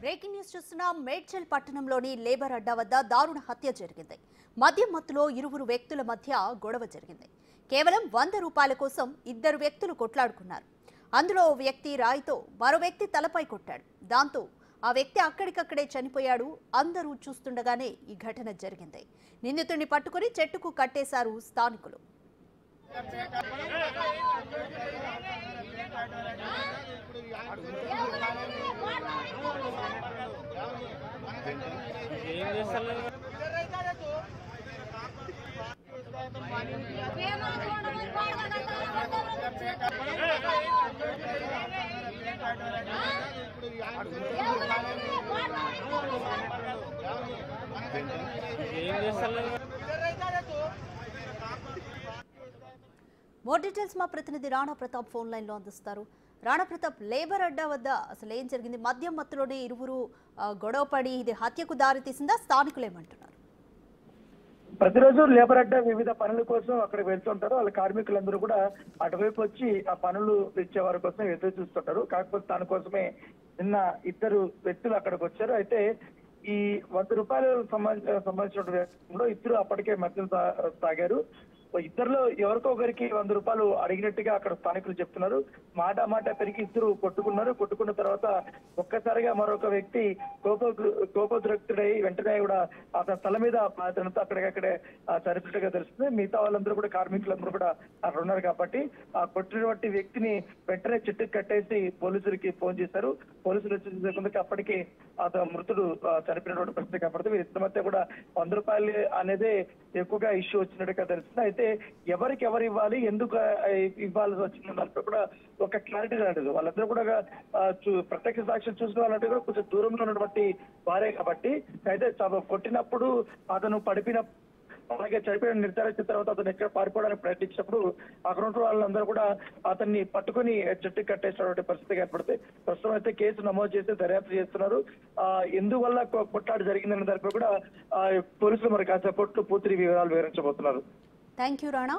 Breaking news చూస్తున్నాం. మేడ్చల్ పట్టణంలోని labour అడ్డా వద్ద దారుణ హత్య జరిగింది. మద్యం మత్తులో ఇరువురు వ్యక్తుల మధ్య గొడవ జరిగింది. కేవలం 100 రూపాయల కోసం ఇద్దరు వ్యక్తులు కొట్లాడుకున్నారు. అందులో ఓ వ్యక్తి రాయితో మరో వ్యక్తి తలపై కొట్టాడు. దాంతో ఆ వ్యక్తి అక్కడికక్కడే చనిపోయాడు. అందరూ చూస్తుండగానే ఈ ఘటన జరిగింది. నిందితుడిని పట్టుకుని చెట్టుకు కట్టేశారు స్థానికులు. మోర్ డీటెయిల్స్ మా ప్రతినిధి రాణా ప్రతాప్ ఫోన్ లైన్ లో అందిస్తారు. రాణా ప్రతాప్, లేబర్ అడ్డా వద్ద అసలు ఏం జరిగింది? మద్యం మత్తులోనే ఇరువురు గొడవపడి ఇది హత్యకు దారి తీసిందా? స్థానికులు ఏమంటున్నారు? ప్రతిరోజు లేబర్ అడ్డా వివిధ పనుల కోసం అక్కడికి వెళ్తుంటారు. వాళ్ళ కార్మికులందరూ కూడా అటువైపు వచ్చి ఆ పనులు ఇచ్చే వారి కోసం ఎదురు చూస్తుంటారు. కాకపోతే దానికోసమే నిన్న ఇద్దరు వ్యక్తులు అక్కడికి వచ్చారు. అయితే ఈ 100 రూపాయలు సంబంధించిన వ్యక్తులు ఇద్దరు అప్పటికే మద్యం తాగారు. ఇద్దరులో ఎవరికో ఒకరికి 100 రూపాయలు అడిగినట్టుగా అక్కడ స్థానికులు చెప్తున్నారు. మాట పెరిగి ఇద్దరు కొట్టుకున్నారు. కొట్టుకున్న తర్వాత ఒక్కసారిగా మరొక వ్యక్తి కోపోద్రక్తుడై వెంటనే కూడా అతని తల మీద అతనితో అక్కడికక్కడే చనిపోయినట్టుగా తెలుస్తుంది. మిగతా వాళ్ళందరూ కూడా కార్మికులందరూ కూడా అక్కడ ఉన్నారు కాబట్టి ఆ కొట్టినటువంటి వ్యక్తిని వెంటనే చెట్టుకు కట్టేసి పోలీసులకి ఫోన్ చేశారు. పోలీసులు వచ్చేసరికి అప్పటికి అతను మృతుడు చనిపోయినటువంటి పరిస్థితి కాబట్టి వీరిద్దరి మధ్య కూడా 100 రూపాయలు అనేది ఎక్కువగా ఇష్యూ వచ్చినట్టుగా తెలుస్తుంది. అయితే ఎవరికి ఎవరు ఇవ్వాలి, ఎందుకు ఇవ్వాల్సి వచ్చింది దాంట్లో కూడా ఒక క్లారిటీ రాలేదు. వాళ్ళందరూ కూడా ప్రత్యక్ష సాక్షులు చూసిన వాళ్ళంటే కూడా కొంచెం దూరంలో ఉన్నటువంటి వారే కాబట్టి అయితే కొట్టినప్పుడు అతను అలాగే చనిపోయిన నిర్ధారించిన తర్వాత అతను ఎక్కడ పారిపోవడానికి ప్రయత్నించినప్పుడు అక్కడ ఉన్న వాళ్ళందరూ కూడా అతన్ని పట్టుకుని చెట్టు కట్టేసినటువంటి పరిస్థితి ఏర్పడుతుంది. ప్రస్తుతం అయితే కేసు నమోదు చేసి దర్యాప్తు చేస్తున్నారు. ఎందువల్ల కొట్లాట జరిగిందన్న దానిపై కూడా పోలీసులు మరి కాసేపట్లో పూర్తి వివరాలు వివరించబోతున్నారు. Thank you Rana.